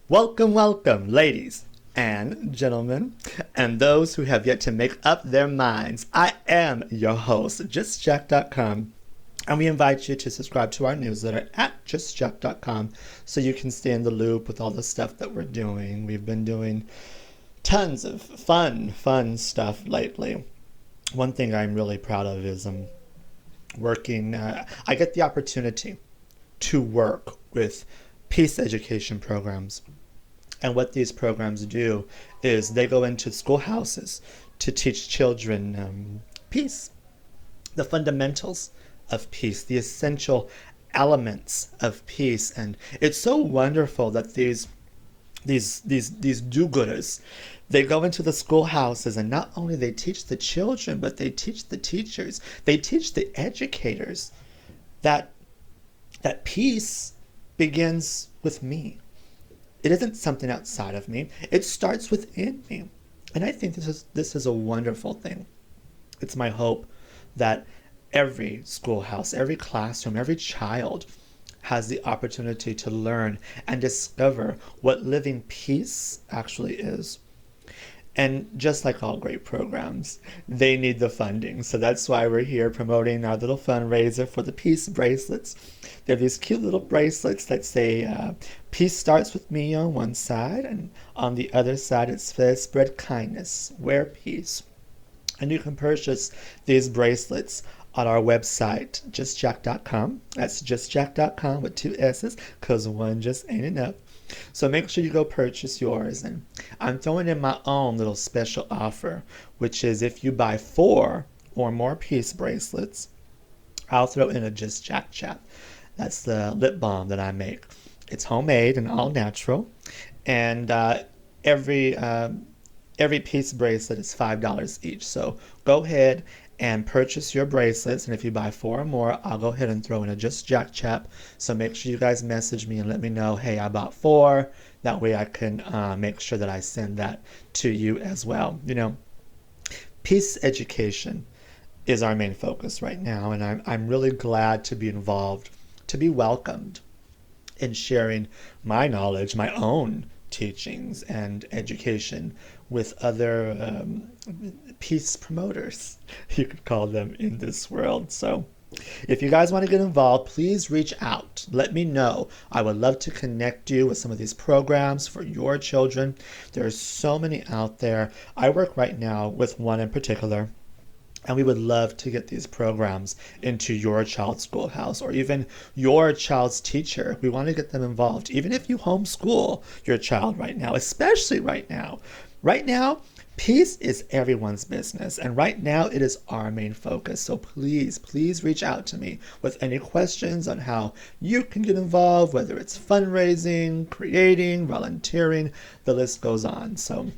Welcome, welcome, ladies and gentlemen, and those who have yet to make up their minds. I am your host, JustJack.com, and we invite you to subscribe to our newsletter at JustJack.com so you can stay in the loop with all the stuff that we're doing. We've been doing tons of fun stuff lately. One thing I'm really proud of is working. I get the opportunity to work with peace education programs. And what these programs do is they go into schoolhouses to teach children peace, the fundamentals of peace, the essential elements of peace. And it's so wonderful that these do-gooders, they go into the schoolhouses and not only they teach the children, but they teach the teachers, they teach the educators that peace begins with me. It isn't something outside of me. It starts within me. And I think this is a wonderful thing. It's my hope that every schoolhouse, every classroom, every child has the opportunity to learn and discover what living peace actually is. And just like all great programs, they need the funding. So that's why we're here promoting our little fundraiser for the peace bracelets. They're these cute little bracelets that say, peace starts with me on one side, and on the other side it says, spread kindness, wear peace. And you can purchase these bracelets on our website, justjack.com. That's justjack.com with two S's, because one just ain't enough. So make sure you go purchase yours. And I'm throwing in my own little special offer, which is if you buy 4 or more peace bracelets, I'll throw in a Just Jack Chat. That's the lip balm that I make. It's homemade and all natural. And every peace bracelet is $5 each. So go ahead and purchase your bracelets, and if you buy 4 or more, I'll go ahead and throw in a Just Jack Chat. So make sure you guys message me and let me know, hey, I bought 4. That way I can make sure that I send that to you as well. You know, peace education is our main focus right now, and I'm really glad to be involved, to be welcomed in sharing my knowledge, my own teachings and education with other peace promoters, you could call them, in this world. So if you guys want to get involved, please reach out. Let me know. I would love to connect you with some of these programs for your children. There are so many out there. I work right now with one in particular, and we would love to get these programs into your child's schoolhouse or even your child's teacher. We want to get them involved. Even if you homeschool your child right now, especially right now. Right now, peace is everyone's business. And right now, it is our main focus. So please reach out to me with any questions on how you can get involved, whether it's fundraising, creating, volunteering, the list goes on. So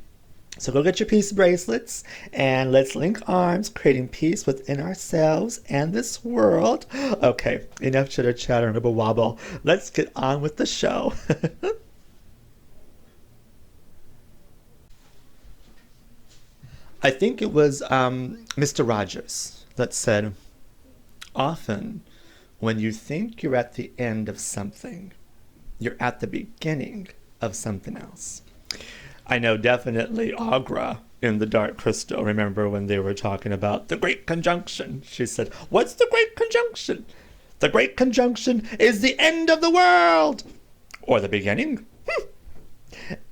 go get your peace bracelets and let's link arms, creating peace within ourselves and this world. Okay, enough chitter chatter and wibble wobble. Let's get on with the show. I think it was Mr. Rogers that said, often when you think you're at the end of something, you're at the beginning of something else. I know definitely Agra in The Dark Crystal. Remember when they were talking about the Great Conjunction? She said, what's the Great Conjunction? The Great Conjunction is the end of the world. Or the beginning.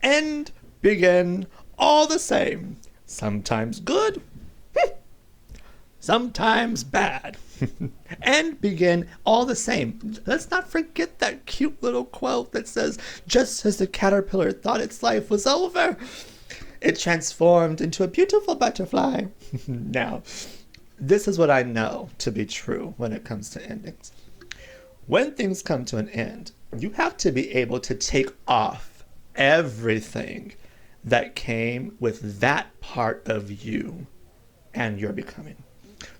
End, begin, all the same. Sometimes good, sometimes bad. And begin all the same. Let's not forget that cute little quote that says, just as the caterpillar thought its life was over, it transformed into a beautiful butterfly. Now, this is what I know to be true when it comes to endings. When things come to an end, you have to be able to take off everything that came with that part of you and your becoming.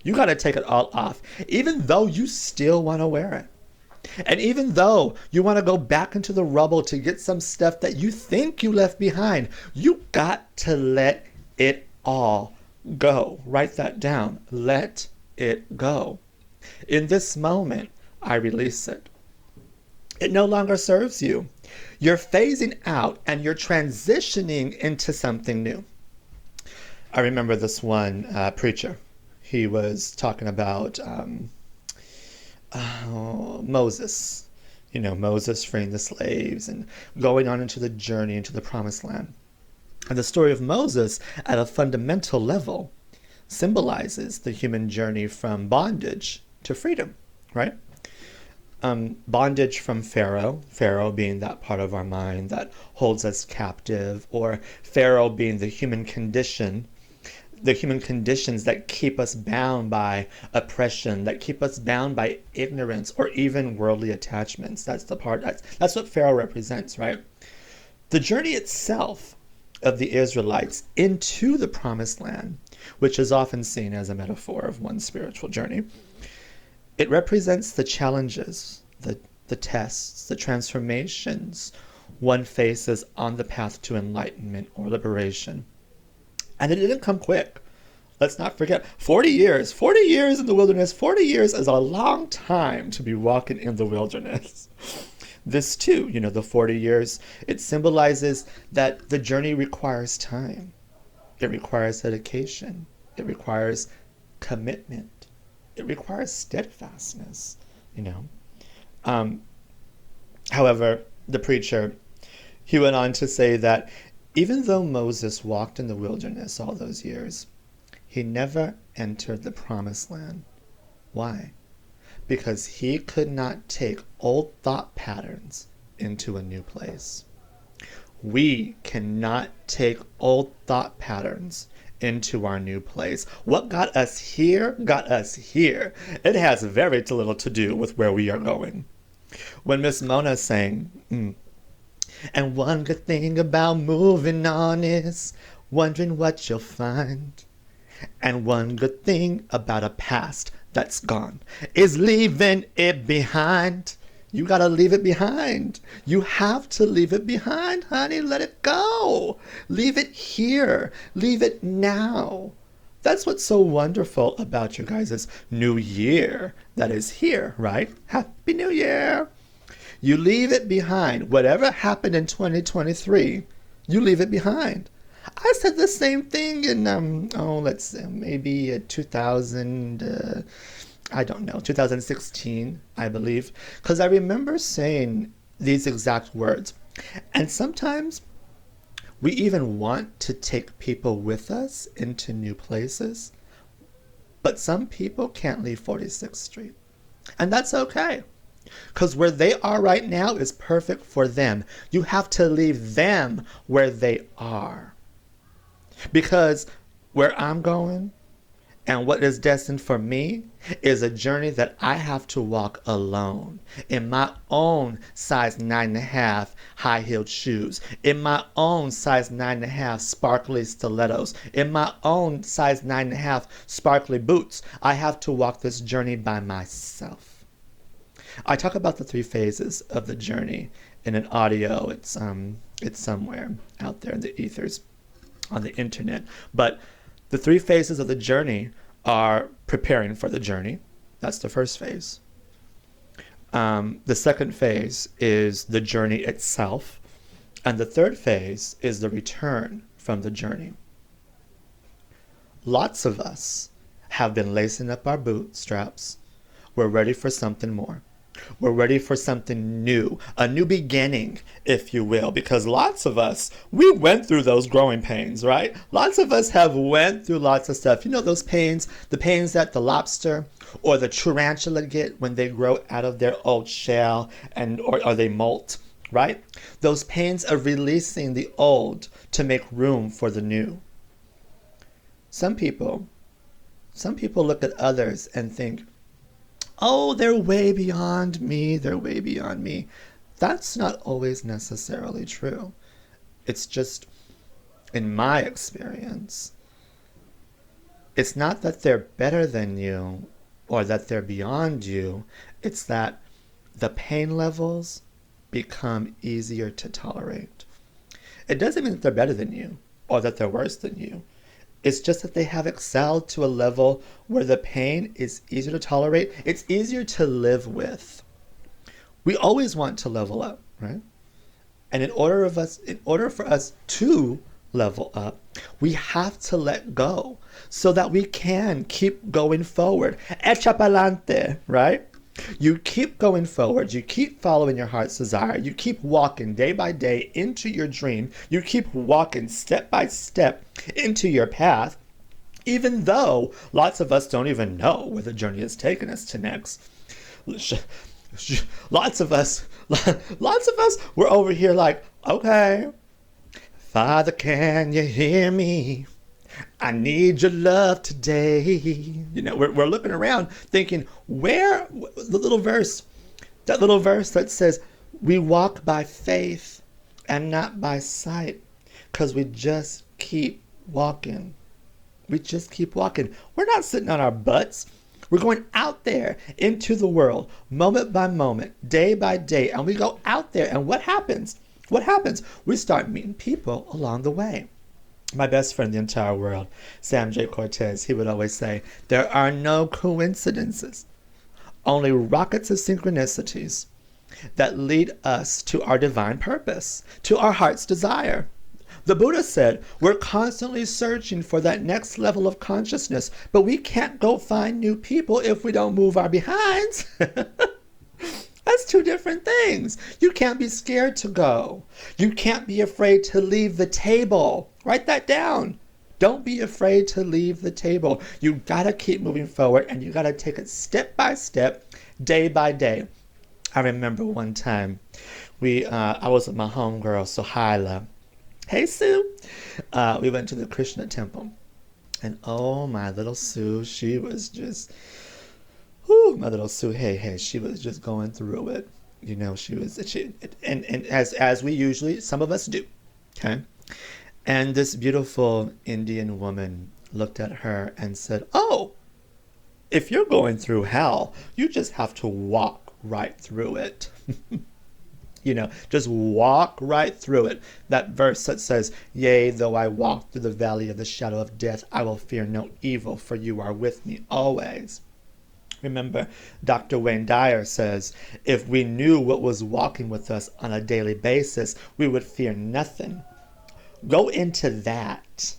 You got to take it all off, even though you still want to wear it. And even though you want to go back into the rubble to get some stuff that you think you left behind, you got to let it all go. Write that down. Let it go. In this moment, I release it. It no longer serves you. You're phasing out and you're transitioning into something new. I remember this one preacher. He was talking about Moses. You know, Moses freeing the slaves and going on into the journey into the promised land. And the story of Moses, at a fundamental level, symbolizes the human journey from bondage to freedom, right? Bondage from Pharaoh being that part of our mind that holds us captive, or Pharaoh being the human condition, the human conditions that keep us bound by oppression, that keep us bound by ignorance or even worldly attachments. That's the part, that's what Pharaoh represents, right? The journey itself of the Israelites into the promised land, which is often seen as a metaphor of one's spiritual journey, it represents the challenges, the tests, the transformations one faces on the path to enlightenment or liberation. And it didn't come quick. Let's not forget, 40 years in the wilderness, 40 years is a long time to be walking in the wilderness. This too, you know, the 40 years, it symbolizes that the journey requires time. It requires dedication. It requires commitment. It requires steadfastness, you know. However, the preacher, he went on to say that even though Moses walked in the wilderness all those years, he never entered the promised land. Why? Because he could not take old thought patterns into a new place. We cannot take old thought patterns into our new place. What got us here got us here. It has very little to do with where we are going. When Miss Mona sang, and one good thing about moving on is wondering what you'll find. And one good thing about a past that's gone is leaving it behind. You gotta leave it behind. You have to leave it behind, honey. Let it go. Leave it here. Leave it now. That's what's so wonderful about you guys' new year that is here, right? Happy New Year. You leave it behind. Whatever happened in 2023, you leave it behind. I said the same thing in, let's say maybe 2000, I don't know, 2016, I believe. Because I remember saying these exact words. And sometimes we even want to take people with us into new places. But some people can't leave 46th Street. And that's okay. Because where they are right now is perfect for them. You have to leave them where they are. Because where I'm going and what is destined for me is a journey that I have to walk alone in my own size 9.5 high-heeled shoes, in my own size 9.5 sparkly stilettos, in my own size 9.5 sparkly boots. I have to walk this journey by myself. I talk about the 3 phases of the journey in an audio. It's somewhere out there in the ethers on the internet. But the 3 phases of the journey are preparing for the journey. That's the first phase. The second phase is the journey itself. And the third phase is the return from the journey. Lots of us have been lacing up our bootstraps. We're ready for something more. We're ready for something new, a new beginning, if you will, because lots of us, we went through those growing pains, right? Lots of us have went through lots of stuff. You know those pains, the pains that the lobster or the tarantula get when they grow out of their old shell or they molt, right? Those pains of releasing the old to make room for the new. Some people look at others and think, oh, they're way beyond me. They're way beyond me. That's not always necessarily true. It's just, in my experience, it's not that they're better than you or that they're beyond you. It's that the pain levels become easier to tolerate. It doesn't mean that they're better than you or that they're worse than you. It's just that they have excelled to a level where the pain is easier to tolerate. It's easier to live with. We always want to level up, right? And in order for us to level up, we have to let go so that we can keep going forward. Echa pa'lante, right? You keep going forward. You keep following your heart's desire. You keep walking day by day into your dream. You keep walking step by step into your path, even though lots of us don't even know where the journey is taking us to next. Lots of us, we're over here like, okay, Father, can you hear me? I need your love today. You know, we're looking around thinking, where, that little verse that says, we walk by faith and not by sight, because we just keep walking. We just keep walking. We're not sitting on our butts. We're going out there into the world, moment by moment, day by day. And we go out there, and what happens? What happens? We start meeting people along the way. My best friend in the entire world, Sam J. Cortez, he would always say, there are no coincidences, only rockets of synchronicities that lead us to our divine purpose, to our heart's desire. The Buddha said, we're constantly searching for that next level of consciousness, but we can't go find new people if we don't move our behinds. That's two different things. You can't be scared to go. You can't be afraid to leave the table. Write that down. Don't be afraid to leave the table. You gotta keep moving forward, and you gotta take it step by step, day by day. I remember one time I was with my homegirl, Sohaila. Hey, Sue. We went to the Krishna temple. And oh, my little Sue, she was just, my little Sue, hey, she was just going through it. You know, and as we usually, some of us do, okay? And this beautiful Indian woman looked at her and said, oh, if you're going through hell, you just have to walk right through it. You know, just walk right through it. That verse that says, yea, though I walk through the valley of the shadow of death, I will fear no evil, for you are with me always. Remember, Dr. Wayne Dyer says, if we knew what was walking with us on a daily basis, we would fear nothing. Go into that.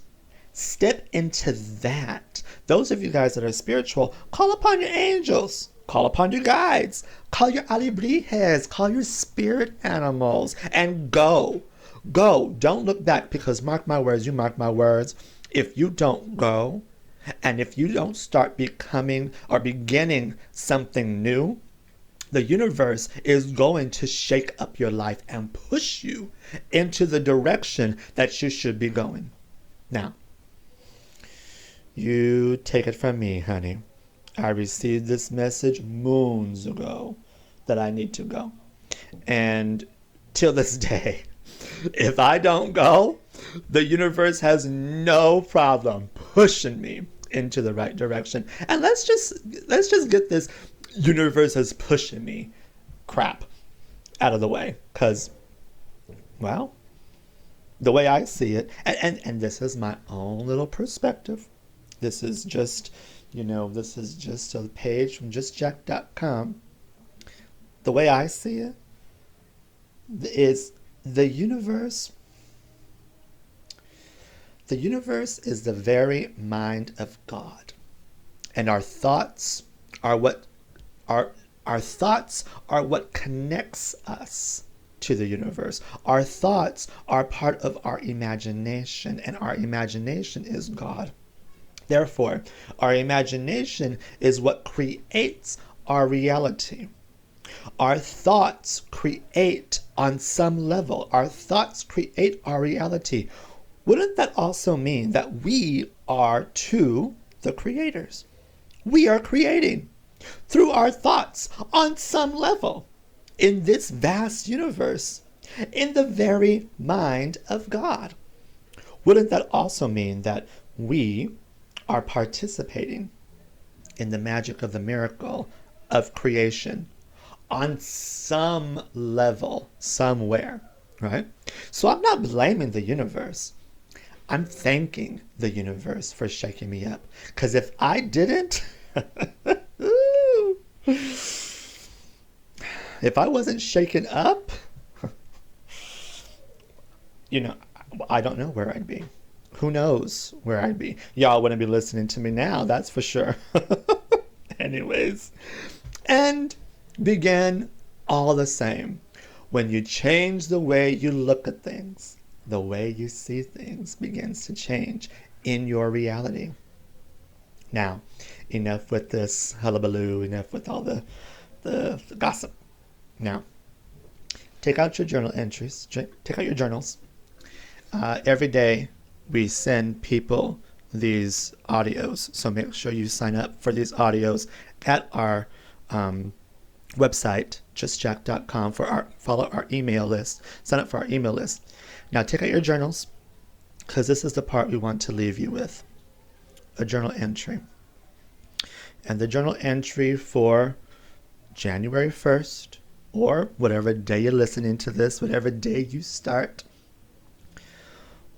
Step into that. Those of you guys that are spiritual, call upon your angels. Call upon your guides. Call your alibrijes. Call your spirit animals. And go. Go. Don't look back, because mark my words, you mark my words. If you don't go, and if you don't start becoming or beginning something new, the universe is going to shake up your life and push you into the direction that you should be going. Now, you take it from me, honey. I received this message moons ago that I need to go. And till this day, if I don't go, the universe has no problem pushing me into the right direction. And let's just get this universe is pushing me crap out of the way, because, well, the way I see it, and this is my own little perspective. This is just, this is just a page from justjack.com. The way I see it is the universe is the very mind of God. And our thoughts are what connects us to the universe. Our thoughts are part of our imagination, and our imagination is God. Therefore, our imagination is what creates our reality. Our thoughts create on some level. Our thoughts create our reality. Wouldn't that also mean that we are too the creators? We are creating through our thoughts on some level in this vast universe, in the very mind of God. Wouldn't that also mean that we are participating in the magic of the miracle of creation on some level, somewhere, right? So I'm not blaming the universe. I'm thanking the universe for shaking me up. Because if I didn't, if I wasn't shaken up, you know, I don't know where I'd be. Who knows where I'd be? Y'all wouldn't be listening to me now, that's for sure. Anyways, and begin all the same. When you change the way you look at things, the way you see things begins to change in your reality. Now, enough with this hullabaloo, enough with all the gossip. Now, take out your journal entries, take out your journals. Every day we send people these audios, so make sure you sign up for these audios at our website, justjack.com, follow our email list, sign up for our email list. Now take out your journals, because this is the part we want to leave you with. A journal entry. And the journal entry for January 1st, or whatever day you're listening to this, whatever day you start.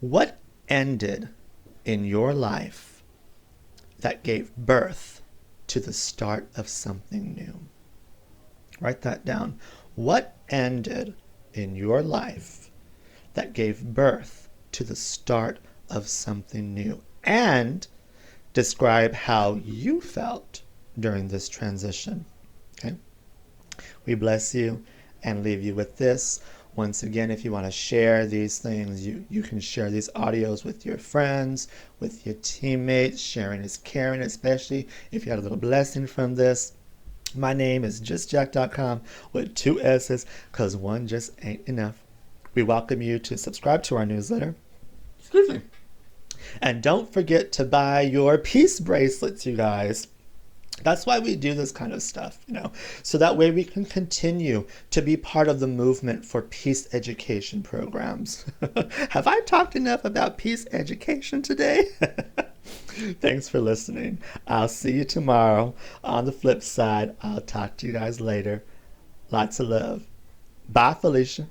What ended in your life that gave birth to the start of something new? Write that down. What ended in your life that gave birth to the start of something new? And describe how you felt during this transition. Okay? We bless you and leave you with this. Once again, if you want to share these things, you can share these audios with your friends, with your teammates. Sharing is caring, especially if you had a little blessing from this. My name is justjack.com with 2 S's, because one just ain't enough. We welcome you to subscribe to our newsletter. Excuse me. And don't forget to buy your peace bracelets, you guys. That's why we do this kind of stuff, so that way we can continue to be part of the movement for peace education programs. Have I talked enough about peace education today? Thanks for listening. I'll see you tomorrow. On the flip side, I'll talk to you guys later. Lots of love. Bye, Felicia.